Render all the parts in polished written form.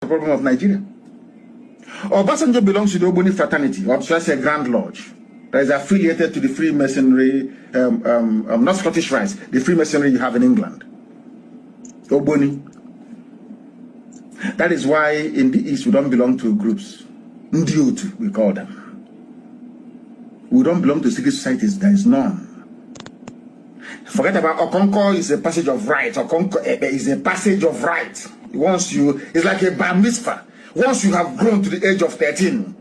the problem of Nigeria. Obasanjo belongs to the Ogboni fraternity, or should I say Grand Lodge, that is affiliated to the Freemasonry, not Scottish Rites, the Freemasonry you have in England. Ogboni. That is why in the East we don't belong to groups. Ndiut, we call them. We don't belong to secret societies. There is none. Forget about Okonko is a passage of right. Okonko is a passage of right. Once you, it's like a bar mitzvah. Once you have grown to the age of 13,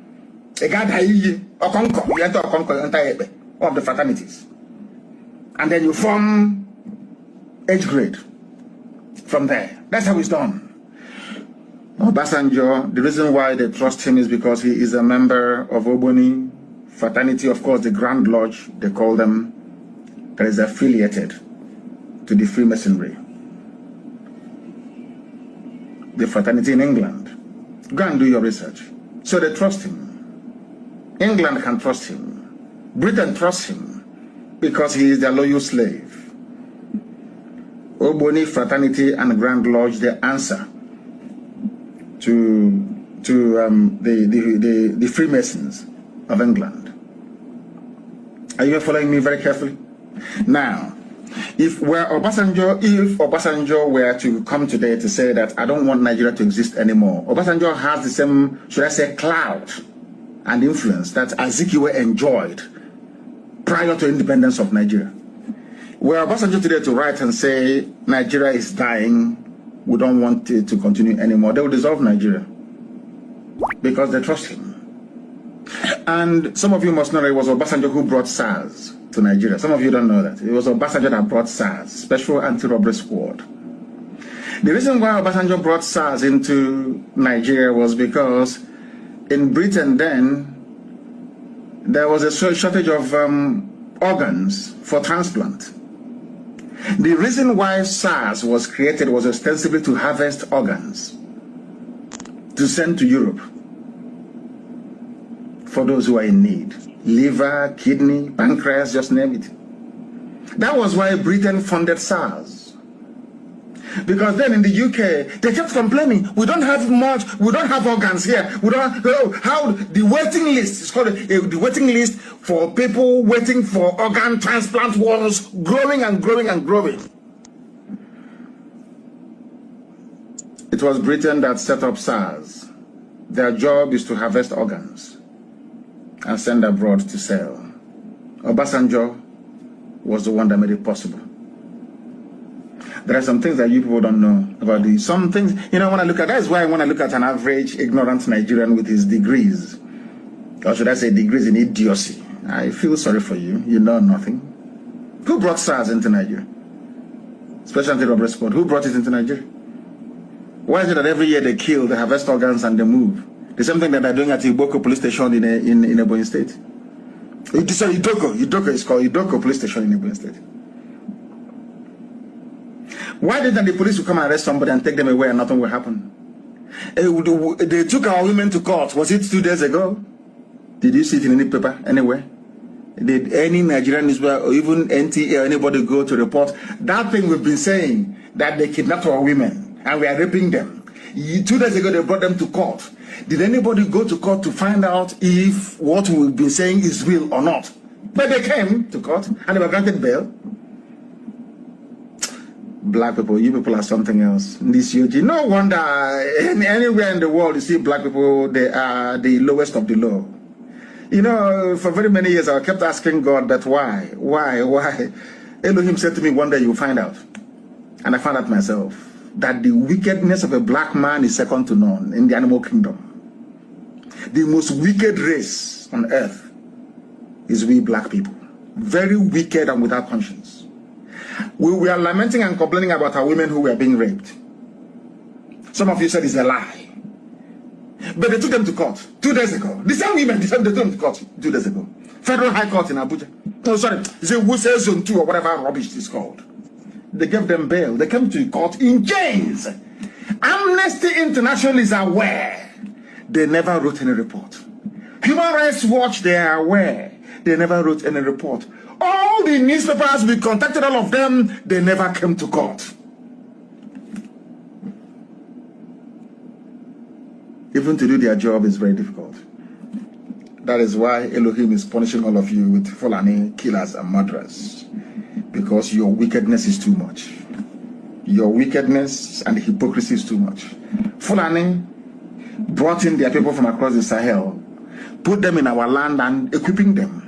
Okonko, you enter Okonko, you enter Ebe, one of the fraternities. And then you form age grade from there. That's how it's done. Obasanjo, the reason why they trust him is because he is a member of Ogboni fraternity, of course, the Grand Lodge, they call them, that is affiliated to the Freemasonry, the fraternity in England. Go and do your research. So they trust him. England can trust him. Britain trusts him because he is their loyal slave. Ogboni fraternity and Grand Lodge, they answer to the Freemasons of England. Are you following me very carefully? Now, if Obasanjo were to come today to say that I don't want Nigeria to exist anymore, Obasanjo has the same, should I say, clout and influence that Azikiwe enjoyed prior to independence of Nigeria. Were Obasanjo today to write and say Nigeria is dying, we don't want it to continue anymore, they will dissolve Nigeria because they trust him. And some of you must know that it was Obasanjo who brought SARS to Nigeria. Some of you don't know that. It was Obasanjo that brought SARS, Special Anti-Robbery Squad. The reason why Obasanjo brought SARS into Nigeria was because in Britain then, there was a shortage of organs for transplant. The reason why SARS was created was ostensibly to harvest organs to send to Europe for those who are in need. Liver, kidney, pancreas, just name it. That was why Britain funded SARS. Because then in the UK, they kept complaining, we don't have much, we don't have organs here. We don't know how the waiting list, it's called the waiting list for people waiting for organ transplant was growing and growing and growing. It was Britain that set up SARS. Their job is to harvest organs and send abroad to sell. Obasanjo was the one that made it possible. There are some things that you people don't know about these. Some things, you know, when I look at, that's why I want to look at an average ignorant Nigerian with his degrees. Or should I say degrees in idiocy. I feel sorry for you. You know nothing. Who brought SARS into Nigeria? Special Anti-Robbery Squad. Who brought it into Nigeria? Why is it that every year they kill, they harvest organs and they move? The same thing that they're doing at Iboko police station in Ebonyi State. Sorry, Idoko is called Idoko police station in Ebonyi State. Why didn't the police come and arrest somebody and take them away and nothing will happen? They took our women to court. Was it 2 days ago? Did you see it in any paper anywhere? Did any Nigerian newspaper or even NTA or anybody go to report that thing we've been saying, that they kidnapped our women and we are raping them? 2 days ago they brought them to court. Did anybody go to court to find out if what we've been saying is real or not? But they came to court and they were granted bail. Black people, you people are something else. This UG. No wonder anywhere in the world you see black people, they are the lowest of the low. You know, for very many years I kept asking God that why? Elohim said to me, one day you'll find out. And I found out myself that the wickedness of a black man is second to none in the animal kingdom. The most wicked race on earth is we black people. Very wicked and without conscience. We were lamenting and complaining about our women who were being raped. Some of you said it's a lie. But they took them to court 2 days ago. The same women, they took them to court 2 days ago. Federal High Court in Abuja. No, sorry, it's a Wuse Zone 2 or whatever rubbish it's called. They gave them bail. They came to court in chains. Amnesty International is aware. They never wrote any report. Human Rights Watch, they are aware. They never wrote any report. All the newspapers, we contacted all of them. They never came to court. even to do their job is very difficult. That is why Elohim is punishing all of you with Fulani killers and murderers, because your wickedness is too much. Your wickedness and hypocrisy is too much. Fulani brought in their people from across the Sahel, put them in our land and equipping them.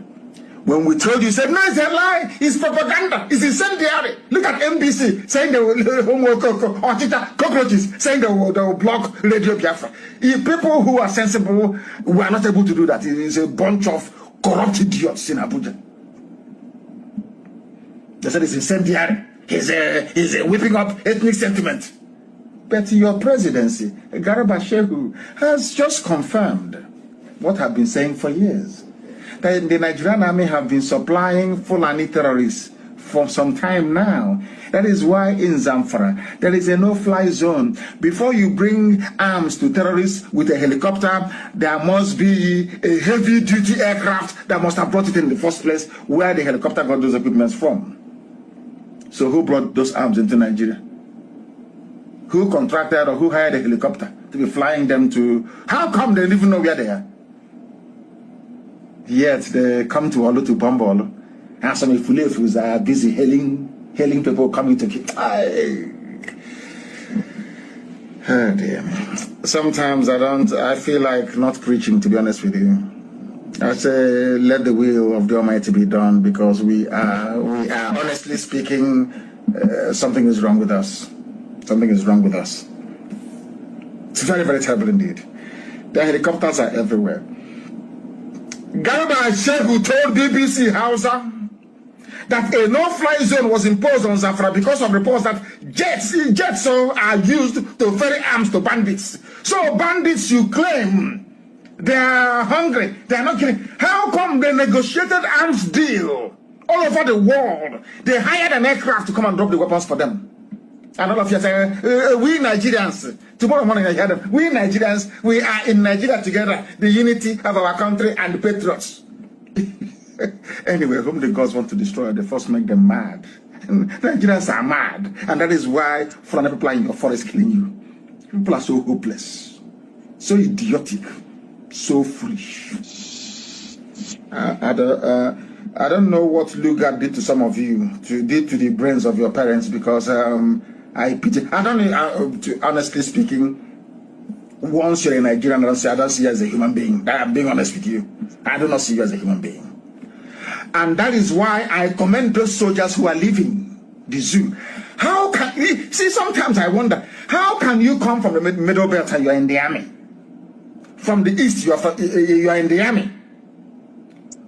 When we told you, said, no, it's a lie, it's propaganda, it's incendiary. Look at NBC saying they will cockroaches, saying they will block Radio Biafra. If people who are sensible were not able to do that, it is a bunch of corrupt idiots in Abuja. They said it's incendiary. He's whipping up ethnic sentiment. But your presidency, Garba Shehu, has just confirmed what I've been saying for years. That the Nigerian army have been supplying Fulani terrorists for some time now. That is why in Zamfara, there is a no-fly zone. Before you bring arms to terrorists with a helicopter, there must be a heavy-duty aircraft that must have brought it in the first place, where the helicopter got those equipments from. So who brought those arms into Nigeria? Who contracted or who hired a helicopter to be flying them to? How come they don't even know where they are? Yet they come to Olu to bomb Olu, and some Ifulefus are busy hailing people coming to kill. Oh dear. Sometimes I feel like not preaching, to be honest with you. I say, let the will of the Almighty be done, because we are honestly speaking, something is wrong with us. Something is wrong with us. It's very, very terrible indeed. The helicopters are everywhere. Garba Shehu told BBC Hausa that a no-fly zone was imposed on Zamfara because of reports that jets are used to ferry arms to bandits. So bandits, you claim, they are hungry, they are not kidding. How come they negotiated arms deal all over the world? They hired an aircraft to come and drop the weapons for them. And all of you say, we Nigerians, tomorrow morning I hear them, we Nigerians, we are in Nigeria together, the unity of our country and the patriots. Anyway, whom the gods want to destroy, they first make them mad. Nigerians are mad, and that is why foreign people are in your forest killing you. People are so hopeless, so idiotic, so foolish. I don't know what Lugard did to some of you, did to the brains of your parents, because I pity. I don't know, honestly speaking, once you're a Nigerian, I don't see you as a human being. I'm being honest with you. I do not see you as a human being. And that is why I commend those soldiers who are leaving the zoo. How can you see? Sometimes I wonder, how can you come from the middle belt and you are in the army? From the east, you are in the army.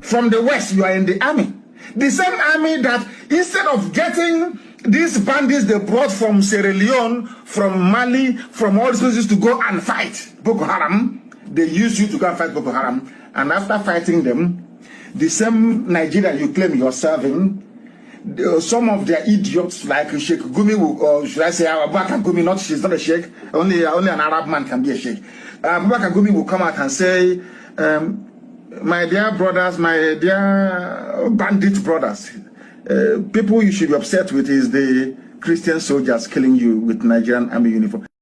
From the west, you are in the army. The same army that, instead of getting these bandits they brought from Sierra Leone, from Mali, from all these places to go and fight Boko Haram, they use you to go and fight Boko Haram. And after fighting them, the same Nigeria you claim you're serving, some of their idiots like Sheikh Gumi, or should I say Abubakar Gumi, not, she's not a sheikh, only an Arab man can be a sheikh. Abubakar Gumi will come out and say, my dear brothers, my dear bandit brothers, people you should be upset with is the Christian soldiers killing you with Nigerian army uniform.